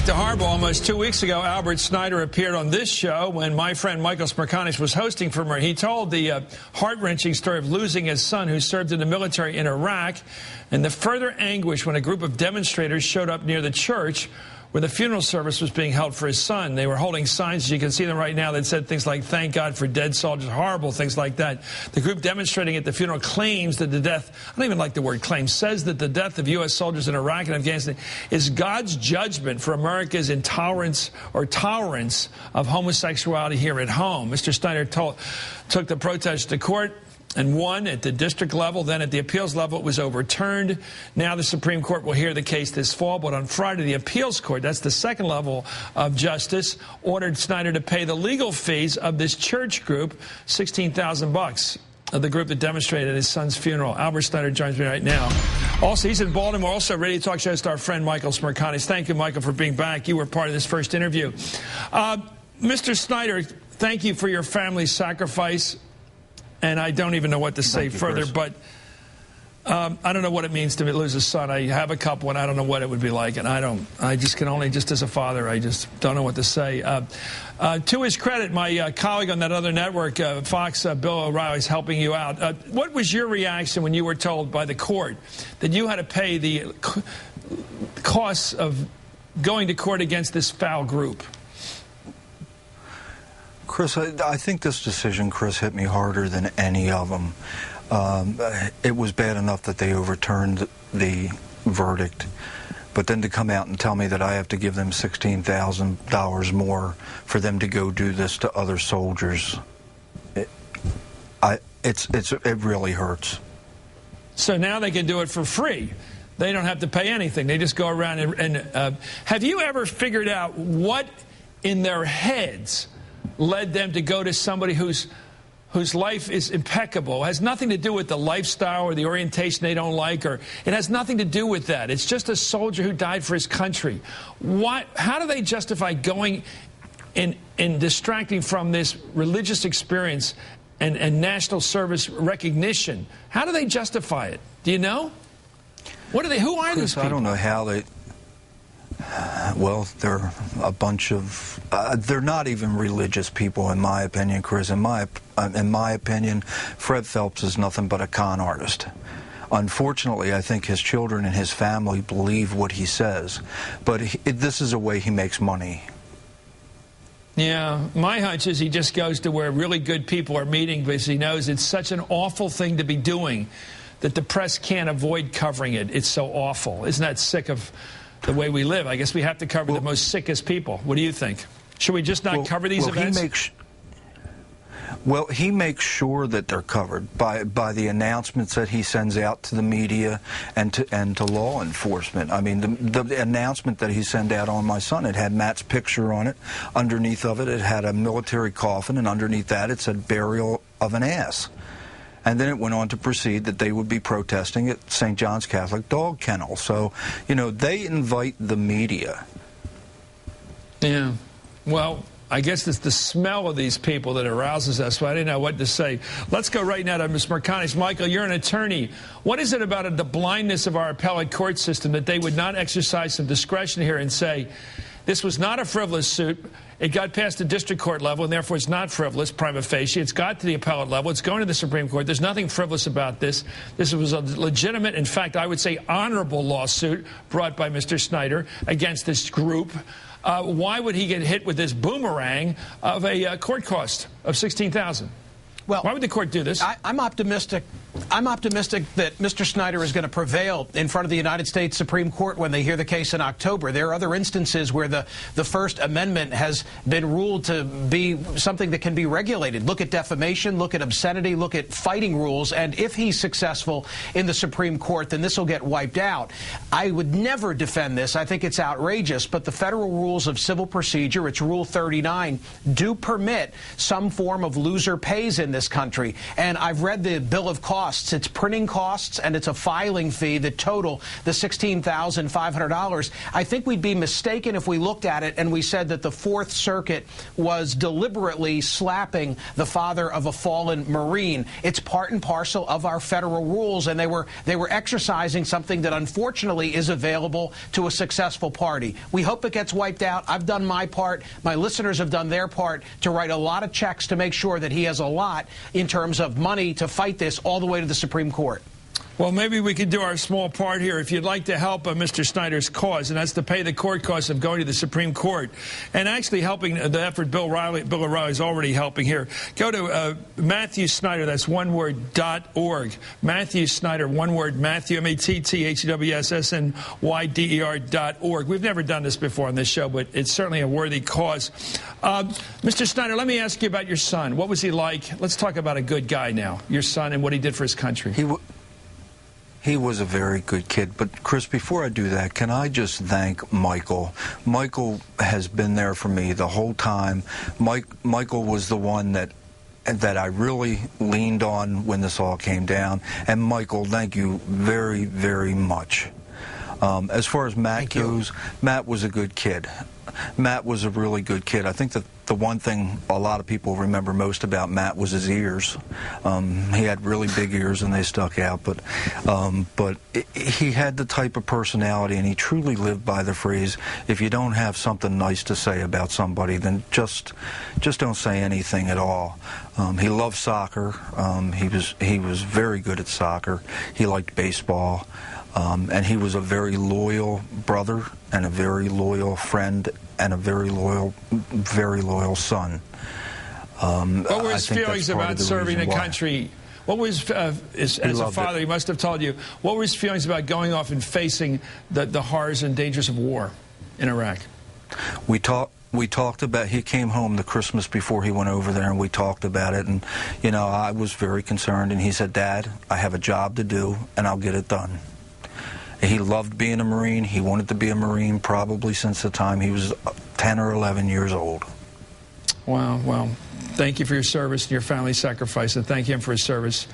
Back to Hardball. Almost 2 weeks ago, Albert Snyder appeared on this show when my friend Michael Smerconish was hosting for me. He told the heart-wrenching story of losing his son who served in the military in Iraq and the further anguish when a group of demonstrators showed up near the church where the funeral service was being held for his son. They were holding signs, as you can see them right now, that said things like, "Thank God for dead soldiers," horrible things like that. The group demonstrating at the funeral claims that the death, I don't even like the word claim, says that the death of U.S. soldiers in Iraq and Afghanistan is God's judgment for America's intolerance or tolerance of homosexuality here at home. Mr. Snyder took the protest to court and won at the district level. Then at the appeals level, it was overturned. Now the Supreme Court will hear the case this fall. But on Friday, the appeals court, that's the second level of justice, ordered Snyder to pay the legal fees of this church group, $16,000, of the group that demonstrated at his son's funeral. Albert Snyder joins me right now. Also, he's in Baltimore. Also, radio talk show host, our friend Michael Smerconish. Thank you, Michael, for being back. You were part of this first interview. Mr. Snyder, thank you for your family's sacrifice. And I don't even know what to say further, but I don't know what it means to lose a son. I have a couple, and I don't know what it would be like. And I just can only, just as a father, I just don't know what to say. To his credit, my colleague on that other network, Fox, Bill O'Reilly, is helping you out. What was your reaction when you were told by the court that you had to pay the costs of going to court against this foul group? Chris, I think this decision, Chris, hit me harder than any of them. It was bad enough that they overturned the verdict, but then to come out and tell me that I have to give them $16,000 more for them to go do this to other soldiers, it really hurts. So now they can do it for free. They don't have to pay anything. They just go around and have you ever figured out what in their heads led them to go to somebody whose life is impeccable? It has nothing to do with the lifestyle or the orientation they don't like, or it has nothing to do with that. It's just a soldier who died for his country. How do they justify going and distracting from this religious experience and national service recognition? How do they justify it? Do you know? Who are these people? I don't know how they... Well, they're a bunch of... they're not even religious people, in my opinion, Chris. In my opinion, Fred Phelps is nothing but a con artist. Unfortunately, I think his children and his family believe what he says. But this is a way he makes money. Yeah, my hunch is he just goes to where really good people are meeting because he knows it's such an awful thing to be doing that the press can't avoid covering it. It's so awful. Isn't that sick of the way we live? I guess we have to cover the most sickest people. What do you think? Should we just not cover these events? He makes sure that they're covered by the announcements that he sends out to the media and to law enforcement. I mean, the announcement that he sent out on my son, it had Matt's picture on it. Underneath of it, it had a military coffin, and underneath that, it said "burial of an ass." And then it went on to proceed that they would be protesting at St. John's Catholic Dog Kennel. So, you know, they invite the media. Yeah. Well, I guess it's the smell of these people that arouses us, so I didn't know what to say. Let's go right now to Ms. Smerconish. Michael, you're an attorney. What is it about the blindness of our appellate court system that they would not exercise some discretion here and say, this was not a frivolous suit. It got past the district court level, and therefore it's not frivolous, prima facie. It's got to the appellate level. It's going to the Supreme Court. There's nothing frivolous about this. This was a legitimate, in fact, I would say honorable lawsuit brought by Mr. Snyder against this group. Why would he get hit with this boomerang of a court cost of $16,000? Well, why would the court do this? I'm optimistic. I'm optimistic that Mr. Snyder is going to prevail in front of the United States Supreme Court when they hear the case in October. There are other instances where the First Amendment has been ruled to be something that can be regulated. Look at defamation, look at obscenity, look at fighting rules. And if he's successful in the Supreme Court, then this will get wiped out. I would never defend this. I think it's outrageous. But the federal rules of civil procedure, it's Rule 39, do permit some form of loser pays in this country. And I've read the bill of costs costs. It's printing costs, and it's a filing fee that total the $16,500. I think we'd be mistaken if we looked at it and we said that the Fourth Circuit was deliberately slapping the father of a fallen Marine. It's part and parcel of our federal rules, and they were exercising something that unfortunately is available to a successful party. We hope it gets wiped out. I've done my part. My listeners have done their part to write a lot of checks to make sure that he has a lot in terms of money to fight this all the way to the Supreme Court. Well, maybe we could do our small part here. If you'd like to help Mr. Snyder's cause, and that's to pay the court costs of going to the Supreme Court and actually helping the effort Bill O'Reilly's already helping here, go to Matthew Snyder, that's one word, .org. Matthew Snyder, one word, Matthew, MATTHEWSSNYDER.org. We've never done this before on this show, but it's certainly a worthy cause. Mr. Snyder, let me ask you about your son. What was he like? Let's talk about a good guy now, your son, and what he did for his country. He was a very good kid. But, Chris, before I do that, can I just thank Michael? Michael has been there for me the whole time. Michael was the one that I really leaned on when this all came down. And, Michael, thank you very, very much. As far as Matt goes, Matt was a good kid. Matt was a really good kid. I think that the one thing a lot of people remember most about Matt was his ears. He had really big ears and they stuck out, but he had the type of personality, and he truly lived by the phrase, if you don't have something nice to say about somebody, then just don't say anything at all. He loved soccer. He was very good at soccer. He liked baseball. And he was a very loyal brother and a very loyal friend and a very loyal son. What were his feelings about serving the country? What was, as a father, he must have told you, what were his feelings about going off and facing the horrors and dangers of war in Iraq? We talked about, he came home the Christmas before he went over there, and we talked about it, and, you know, I was very concerned, and he said, Dad, I have a job to do, and I'll get it done. He loved being a Marine. He wanted to be a Marine probably since the time he was 10 or 11 years old. Wow, well, thank you for your service and your family's sacrifice, and thank him for his service.